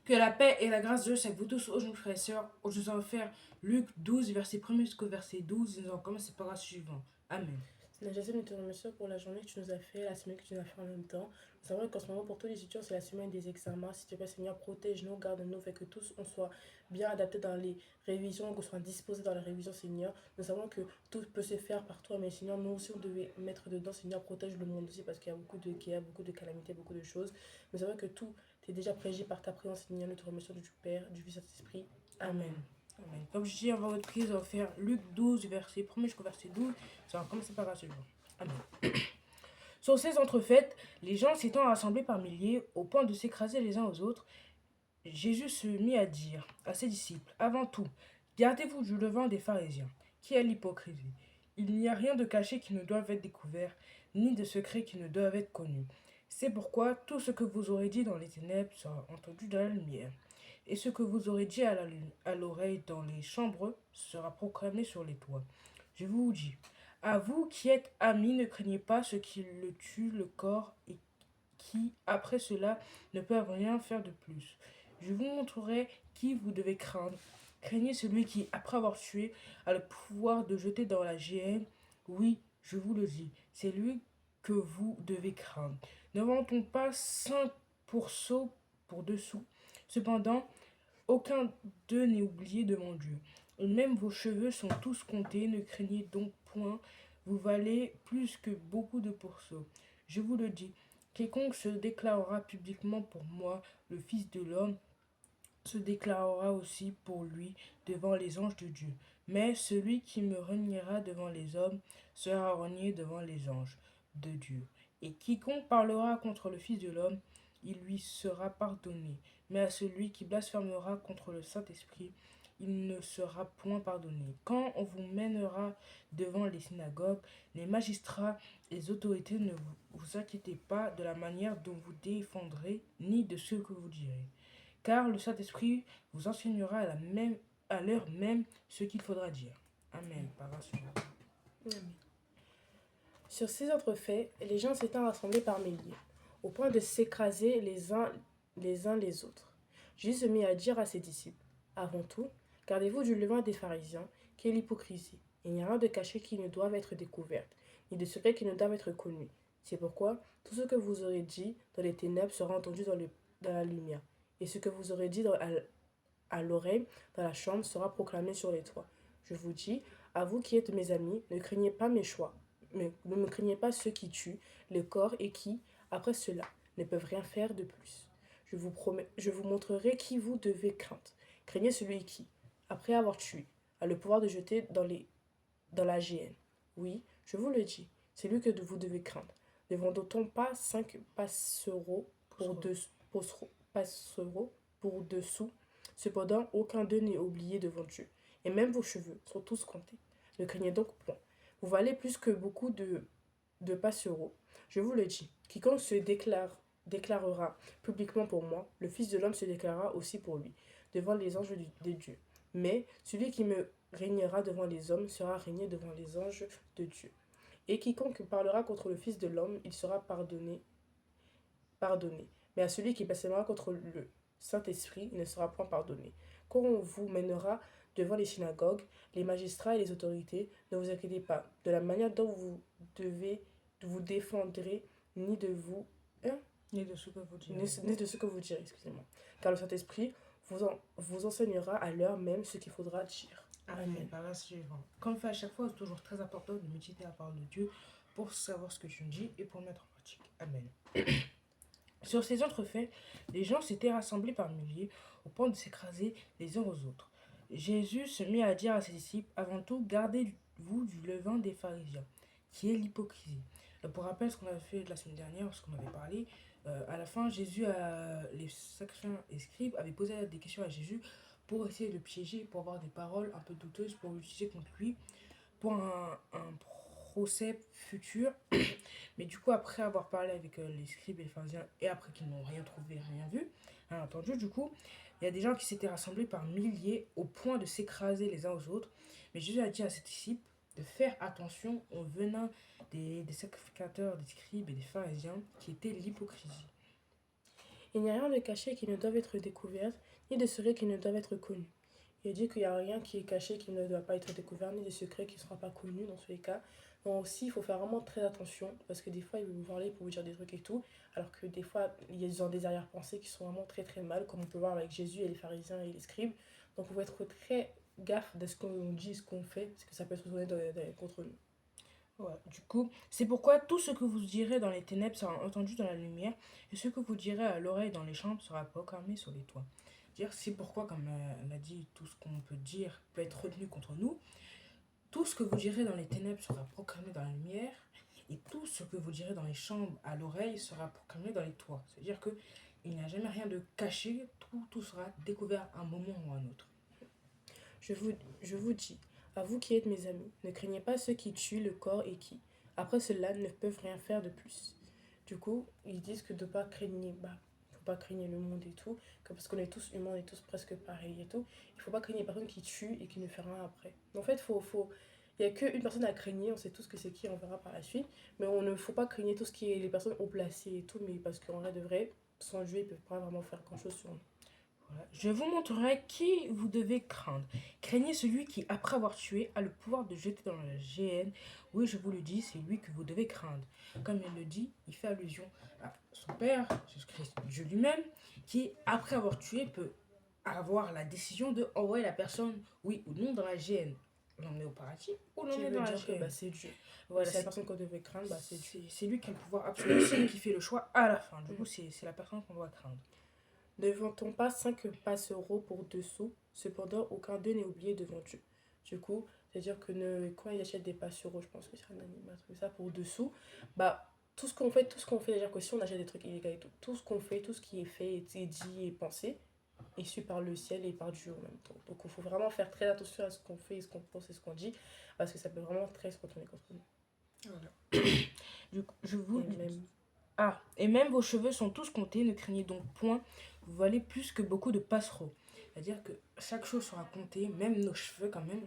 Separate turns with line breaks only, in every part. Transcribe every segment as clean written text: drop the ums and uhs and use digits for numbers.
Que la paix et la grâce de Dieu soient avec vous tous aujourd'hui, frères et sœurs. Aujourd'hui, on va faire Luc 12, verset 1 jusqu'au verset 12. Et nous allons commencer par la suivante. Amen.
Seigneur Jésus, nous te remercions pour la journée que tu nous as fait, la semaine que tu nous as fait en même temps. Nous savons qu'en ce moment, pour tous les étudiants, c'est la semaine des examens. S'il te plaît, Seigneur, protège-nous, garde-nous, fait que tous on soit bien adaptés dans les révisions, qu'on soit disposés dans les révisions, Seigneur. Nous savons que tout peut se faire par toi, mais Seigneur, nous aussi, on devait mettre dedans, Seigneur, protège le monde aussi, parce qu'il y a beaucoup de guerres, beaucoup de calamités, beaucoup de choses. Nous savons que tout est déjà prégé par ta présence, Seigneur. Nous te remercions du Père, du Fils et du Saint-Esprit. Amen.
Amen. Amen. Comme je dis, on va votre prise, on va faire Luc 12, verset 1 jusqu'au verset 12. Ça va commencer par la suivante. Amen. Sur ces entrefaites, les gens s'étant rassemblés par milliers, au point de s'écraser les uns aux autres, Jésus se mit à dire à ses disciples, avant tout, gardez-vous du levain des pharisiens, qui est l'hypocrisie. Il n'y a rien de caché qui ne doive être découvert, ni de secret qui ne doive être connu. C'est pourquoi tout ce que vous aurez dit dans les ténèbres sera entendu dans la lumière, et ce que vous aurez dit à l'oreille dans les chambres sera proclamé sur les toits. Je vous dis, à vous qui êtes amis, ne craignez pas ce qui le tue le corps et qui, après cela, ne peuvent rien faire de plus. Je vous montrerai qui vous devez craindre. Craignez celui qui, après avoir tué, a le pouvoir de jeter dans la géhenne. Oui, je vous le dis, c'est lui que vous devez craindre. Ne vend-on pas 5 pourceaux pour 2 sous? Cependant, aucun d'eux n'est oublié devant Dieu. Et même vos cheveux sont tous comptés, ne craignez donc point, vous valez plus que beaucoup de pourceaux. Je vous le dis, quiconque se déclarera publiquement pour moi, le Fils de l'homme, se déclarera aussi pour lui devant les anges de Dieu. Mais celui qui me reniera devant les hommes sera renié devant les anges de Dieu. Et quiconque parlera contre le Fils de l'homme, il lui sera pardonné. Mais à celui qui blasphémera contre le Saint-Esprit, il ne sera point pardonné. Quand on vous mènera devant les synagogues, les magistrats, les autorités, ne vous inquiétez pas de la manière dont vous défendrez, ni de ce que vous direz. Car le Saint-Esprit vous enseignera à l'heure même ce qu'il faudra dire. Amen. Par la suite.
Amen. Sur ces entrefaits, les gens s'étant rassemblés par milliers, au point de s'écraser les uns les autres. Jésus se mit à dire à ses disciples, avant tout, gardez-vous du levain des pharisiens, qui est l'hypocrisie. Il n'y a rien de caché qui ne doive être découvert, ni de secret qui ne doive être connu. C'est pourquoi tout ce que vous aurez dit dans les ténèbres sera entendu dans la lumière, et ce que vous aurez dit à l'oreille dans la chambre sera proclamé sur les toits. Je vous dis, à vous qui êtes mes amis, ne craignez pas mes choix, mais ne me craignez pas ceux qui tuent le corps et qui, après cela, ne peuvent rien faire de plus. Je vous montrerai qui vous devez craindre. Craignez celui qui, après avoir tué, a le pouvoir de jeter dans la géhenne. Oui, je vous le dis, c'est lui que vous devez craindre. Ne vendons-on pas 5 passereaux passereaux pour 2 sous? Cependant, aucun d'eux n'est oublié devant Dieu, et même vos cheveux sont tous comptés. Ne craignez donc point. Vous valez plus que beaucoup de passereaux. Je vous le dis, quiconque déclarera publiquement pour moi, le Fils de l'homme se déclarera aussi pour lui, devant les anges de Dieu. Mais celui qui me régnera devant les hommes sera régné devant les anges de Dieu. Et quiconque parlera contre le Fils de l'homme, il sera pardonné. Mais à celui qui blasphémera contre le Saint-Esprit, il ne sera point pardonné. Quand on vous mènera devant les synagogues, les magistrats et les autorités, ne vous inquiétez pas de la manière dont vous défendrez, ni de vous, hein,
Ni de ce que vous direz.
ni de ce que vous direz, excusez-moi. Car le Saint-Esprit vous enseignera à l'heure même ce qu'il faudra dire.
Amen. Par la suivante. Comme fait à chaque fois, c'est toujours très important de méditer la parole de Dieu pour savoir ce que tu dis et pour le mettre en pratique. Amen. Sur ces entrefaits, les gens s'étaient rassemblés par milliers au point de s'écraser les uns aux autres. Jésus se mit à dire à ses disciples, avant tout, gardez-vous du levain des pharisiens, qui est l'hypocrisie. Pour rappel, ce qu'on avait fait la semaine dernière, ce qu'on avait parlé, à la fin, les sacrifiants et scribes avaient posé des questions à Jésus pour essayer de le piéger, pour avoir des paroles un peu douteuses, pour l'utiliser contre lui, pour un procès futur. Mais du coup, après avoir parlé avec les scribes et les pharisiens, et après qu'ils n'ont rien trouvé, rien vu, rien entendu, du coup, il y a des gens qui s'étaient rassemblés par milliers au point de s'écraser les uns aux autres. Mais Jésus a dit à ses disciples de faire attention au venin des sacrificateurs, des scribes et des pharisiens, qui était l'hypocrisie.
Il n'y a rien de caché qui ne doive être découvert, ni de secret qui ne doivent être connu. Il dit qu'il n'y a rien qui est caché qui ne doit pas être découvert, ni de secret qui ne sera pas connu dans tous les cas. Donc aussi, il faut faire vraiment très attention, parce que des fois, ils vont vous parler pour vous dire des trucs et tout, alors que des fois, il y a des arrière-pensées qui sont vraiment très très mal, comme on peut voir avec Jésus et les pharisiens et les scribes. Donc il faut être très gaffe de ce qu'on dit, ce qu'on fait, parce que ça peut se retourner contre nous.
Ouais. Du coup, c'est pourquoi tout ce que vous direz dans les ténèbres sera entendu dans la lumière, et ce que vous direz à l'oreille dans les chambres sera proclamé sur les toits. Dire c'est pourquoi, comme elle a dit, tout ce qu'on peut dire peut être retenu contre nous. Tout ce que vous direz dans les ténèbres sera proclamé dans la lumière, et tout ce que vous direz dans les chambres à l'oreille sera proclamé dans les toits. C'est-à-dire que il n'y a jamais rien de caché, tout sera découvert à un moment ou à un autre.
Je vous dis, à vous qui êtes mes amis, ne craignez pas ceux qui tuent le corps et qui, après cela, ne peuvent rien faire de plus. Du coup, ils disent que de pas craigner, faut pas craigner le monde et tout, que parce qu'on est tous humains, on est tous presque pareils et tout, il faut pas craigner les personnes qui tuent et qui ne font rien après. En fait, il n'y a qu'une personne à craigner, on sait tous que c'est qui, on verra par la suite, mais on ne faut pas craigner tout ce qui est les personnes haut placées et tout, mais parce qu'en vrai de vrai, sans Dieu, ils peuvent pas vraiment faire grand chose sur nous.
Voilà. Je vous montrerai qui vous devez craindre. Craignez celui qui, après avoir tué, a le pouvoir de jeter dans la géhenne. Oui, je vous le dis, c'est lui que vous devez craindre. Comme il le dit, il fait allusion à son Père, Jésus-Christ, Dieu lui-même, qui, après avoir tué, peut avoir la décision de envoyer la personne, oui ou non, dans la géhenne. L'emmener au paradis ou
Qui
l'emmener
veut
dans la
dire que
géhenne.
c'est Dieu. Et
Voilà,
c'est la personne qu'on devait craindre, c'est Dieu.
c'est lui qui a le pouvoir absolu, c'est lui qui fait le choix à la fin. Du coup, c'est la personne qu'on doit craindre.
Ne vend-on pas 5 passereaux pour 2 sous? Cependant, aucun d'eux n'est oublié devant Dieu. Du coup, c'est-à-dire que quand ils achètent des passereaux, je pense que c'est un animal, truc ça, pour 2 sous, tout ce qu'on fait, c'est-à-dire que si on achète des trucs illégaux et tout ce qu'on fait, tout ce qui est fait, est dit et pensé, est su par le ciel et par Dieu en même temps. Donc il faut vraiment faire très attention à ce qu'on fait, ce qu'on pense et ce qu'on dit, parce que ça peut vraiment très se retourner contre nous.
Voilà. Je vous
Et même,
Ah, et même vos cheveux sont tous comptés, ne craignez donc point, vous valez plus que beaucoup de passereaux. C'est-à-dire que chaque chose sera comptée, même nos cheveux quand même.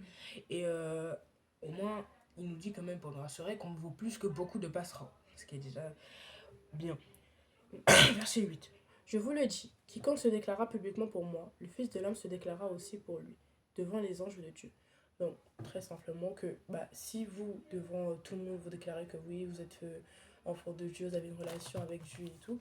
Et au moins, il nous dit quand même pour nous rassurer qu'on vaut plus que beaucoup de passereaux. Ce qui est déjà bien. Verset 8.
je vous le dis, quiconque se déclara publiquement pour moi, le Fils de l'homme se déclara aussi pour lui, devant les anges de Dieu. Donc, très simplement que si vous, devant tout le monde, vous déclarez que oui, vous êtes enfant de Dieu, vous avez une relation avec Dieu et tout,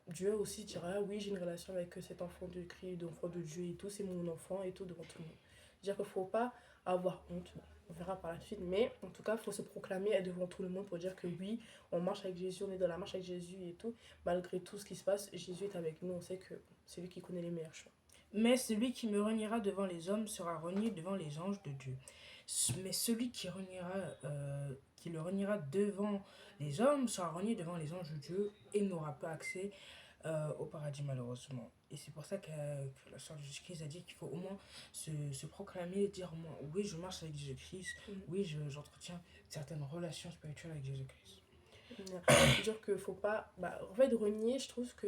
Dieu aussi dira, oui, j'ai une relation avec cet enfant de Christ, d'enfant de Dieu et tout, c'est mon enfant et tout devant tout le monde. C'est-à-dire qu'il ne faut pas avoir honte. Bon, on verra par la suite, mais en tout cas, il faut se proclamer devant tout le monde pour dire que oui, on marche avec Jésus, on est dans la marche avec Jésus et tout. Malgré tout ce qui se passe, Jésus est avec nous, on sait que c'est lui qui connaît les meilleurs choix.
Mais celui qui me reniera devant les hommes sera renié devant les anges de Dieu. Mais celui qui le reniera devant les hommes sera renié devant les anges de Dieu et n'aura pas accès au paradis malheureusement. Et c'est pour ça que la sœur de Jésus-Christ a dit qu'il faut au moins se proclamer, dire au moins oui je marche avec Jésus-Christ, oui j'entretiens certaines relations spirituelles avec Jésus-Christ.
C'est-à-dire qu'il faut pas. En fait, renier, je trouve que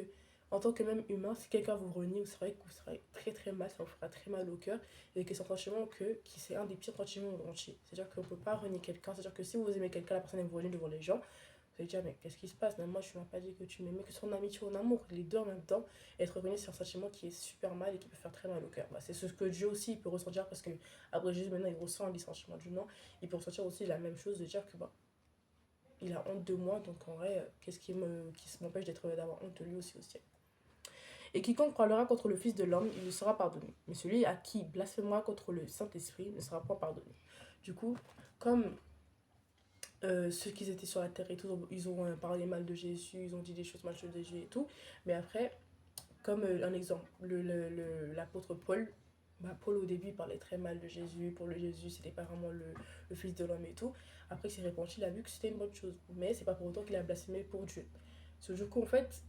en tant que même humain, si quelqu'un vous renie, vous serez que vous serez très très mal, ça vous fera très mal au cœur. Et que c'est un sentiment qui c'est un des pires sentiments entiers. C'est-à-dire qu'on ne peut pas renier quelqu'un. C'est-à-dire que si vous aimez quelqu'un, la personne elle vous renie devant les gens, vous allez dire, mais qu'est-ce qui se passe? Même moi, je ne m'as pas dit que tu m'aimais, que son amitié ou en amour, les deux en même temps. Et être renié, c'est un sentiment qui est super mal et qui peut faire très mal au cœur. C'est ce que Dieu aussi il peut ressentir parce que après Jésus, maintenant, il ressent les sentiments du non. Il peut ressentir aussi la même chose, de dire que il a honte de moi, donc en vrai, qu'est-ce qui m'empêche d'avoir honte de lui aussi au ciel. Et quiconque parlera contre le Fils de l'homme, il lui sera pardonné. Mais celui à qui blasphémera contre le Saint-Esprit ne sera pas pardonné. Du coup, comme ceux qui étaient sur la terre et tout, ils ont parlé mal de Jésus, ils ont dit des choses mal de Jésus et tout. Mais après, comme un exemple, l'apôtre Paul, Paul au début il parlait très mal de Jésus, pour le Jésus c'était pas vraiment le Fils de l'homme et tout. Après il s'est repenti, il a vu que c'était une bonne chose. Mais c'est pas pour autant qu'il a blasphémé pour Dieu. Du coup en fait,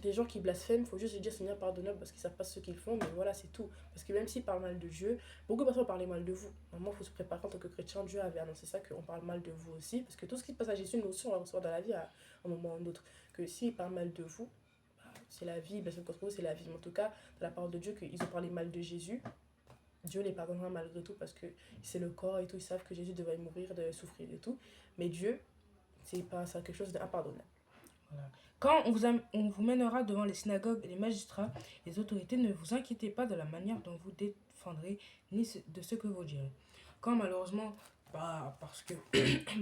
les gens qui blasphèment, il faut juste se dire Seigneur pardonne parce qu'ils savent pas ce qu'ils font, mais voilà c'est tout. Parce que même s'ils parlent mal de Dieu, beaucoup de personnes parlent mal de vous. Normalement il faut se préparer en tant que chrétien, Dieu avait annoncé ça, qu'on parle mal de vous aussi. Parce que tout ce qui passe à Jésus, nous aussi on va recevoir dans la vie à un moment ou un autre. Que s'ils parlent mal de vous, c'est la vie, bien sûr contre vous c'est la vie. Mais en tout cas, dans la parole de Dieu, qu'ils ont parlé mal de Jésus, Dieu les pardonnera malgré tout parce que c'est le corps et tout, ils savent que Jésus devait mourir, de souffrir et tout. Mais Dieu, c'est pas ça quelque chose d'impardonnable.
Voilà. Quand on vous mènera devant les synagogues et les magistrats, les autorités, ne vous inquiétez pas de la manière dont vous défendrez, ni de ce que vous direz. Quand malheureusement, bah, parce que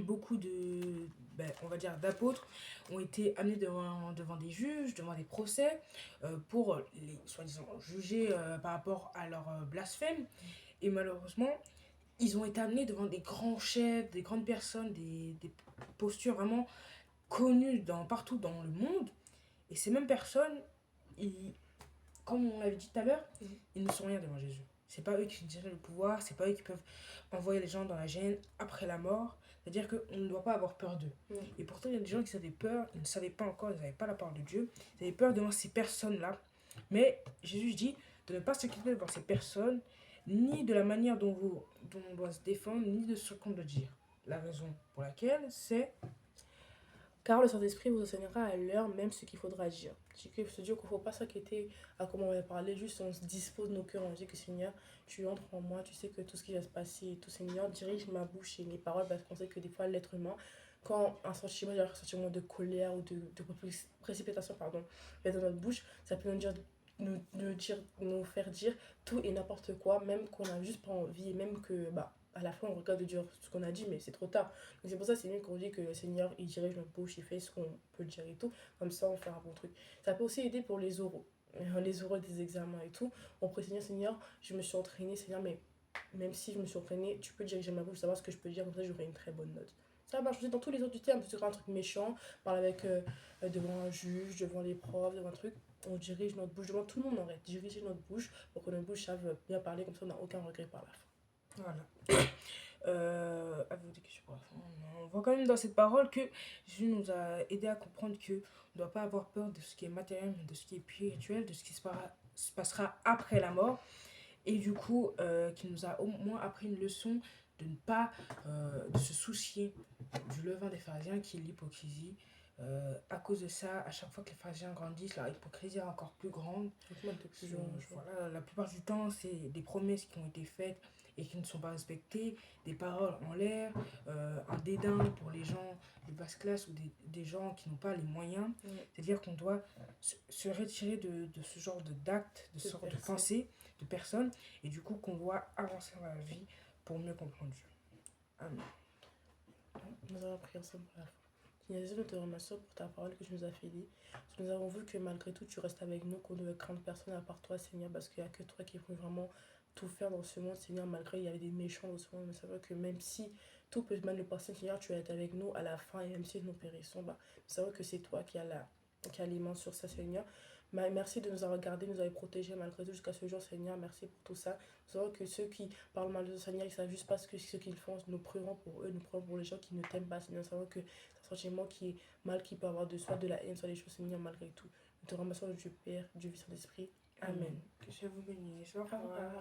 beaucoup de, ben, on va dire, d'apôtres ont été amenés devant des juges, devant des procès, pour les soi-disant juger par rapport à leur blasphème. Et malheureusement, ils ont été amenés devant des grands chefs, des grandes personnes, des postures vraiment connues partout dans le monde. Et ces mêmes personnes, ils, comme on l'avait dit tout à l'heure, ils ne sont rien devant Jésus. C'est pas eux qui dirigent le pouvoir, c'est pas eux qui peuvent envoyer les gens dans la gêne après la mort. C'est-à-dire qu'on ne doit pas avoir peur d'eux. Et pourtant, il y a des gens qui avaient peur, ils ne savaient pas encore, ils n'avaient pas la parole de Dieu. Ils avaient peur devant ces personnes-là. Mais Jésus dit de ne pas s'inquiéter devant ces personnes, ni de la manière dont on doit se défendre, ni de ce qu'on doit dire. La raison pour laquelle, c'est
Car le Saint-Esprit vous enseignera à l'heure même ce qu'il faudra dire. C'est que se dire qu'il ne faut pas s'inquiéter à comment on va parler, juste on se dispose nos cœurs, on dit que Seigneur, tu entres en moi, tu sais que tout ce qui va se passer et tout, Seigneur, dirige ma bouche et mes paroles, parce qu'on sait que des fois l'être humain, quand un sentiment de colère ou de précipitation pardon, est dans notre bouche, ça peut nous faire dire tout et n'importe quoi, même qu'on n'a juste pas envie, et même que bah, à la fin on regarde de dire ce qu'on a dit, mais c'est trop tard. Donc c'est pour ça que c'est mieux qu'on dit que le Seigneur il dirige notre bouche, il fait ce qu'on peut dire et tout, comme ça on fait un bon truc. Ça peut aussi aider pour les oraux. Les oraux des examens et tout. On prie Seigneur, Seigneur, je me suis entraînée, Seigneur, mais même si je me suis entraînée, tu peux diriger ma bouche, savoir ce que je peux dire, comme ça j'aurai une très bonne note. Ça marche aussi dans tous les autres termes, c'est un truc méchant, parle avec devant un juge, devant les profs, devant un truc, on dirige notre bouche, devant tout le monde en vrai, diriger notre bouche pour que notre bouche sache bien parler, comme ça on n'a aucun regret par la fin.
voilà. Avez-vous des questions pour la fin? On voit quand même dans cette parole que Jésus nous a aidé à comprendre que on ne doit pas avoir peur de ce qui est matériel, mais de ce qui est spirituel, de ce qui se passera après la mort. Et du coup, qui nous a au moins appris une leçon de ne pas de se soucier du levain des pharisiens qui est l'hypocrisie. À cause de ça, à chaque fois que les pharisiens grandissent, la hypocrisie est encore plus grande. Voilà, la plupart du temps, c'est des promesses qui ont été faites et qui ne sont pas respectées, des paroles en l'air, un dédain pour les gens de basse classe ou des gens qui n'ont pas les moyens. C'est-à-dire qu'on doit se retirer de ce genre d'actes, de ce genre de pensées, de personnes, et du coup qu'on doit avancer dans la vie pour mieux comprendre Dieu. Amen.
Nous allons prier ensemble pour la fin. Seigneur Jésus, nous te remercions pour ta parole que tu nous as fait dire. Nous avons vu que malgré tout, tu restes avec nous, qu'on ne craindre personne à part toi, Seigneur, parce qu'il n'y a que toi qui peux vraiment tout faire dans ce monde, Seigneur, malgré il y avait des méchants dans ce monde. Nous savons que même si tout peut mal nous passer, Seigneur, tu es avec nous à la fin, et même si nous périssons, bah, nous savons que c'est toi qui a les mains sur ça, Seigneur. Merci de nous avoir gardés, nous avoir protégés malgré tout jusqu'à ce jour, Seigneur. Merci pour tout ça. Nous savons que ceux qui parlent mal de Seigneur, ils ne savent juste pas ce qu'ils font. Nous prions pour eux, nous prions pour les gens qui ne t'aiment pas, Seigneur. Nous savons que c'est un sentiment qui est mal, qui peut avoir de soi, de la haine, soit des choses, Seigneur, malgré tout. Nous te remercions de Dieu Père, Dieu Saint-Esprit. Amen.
Que Dieu vous bénisse. Au
Au revoir.
revoir.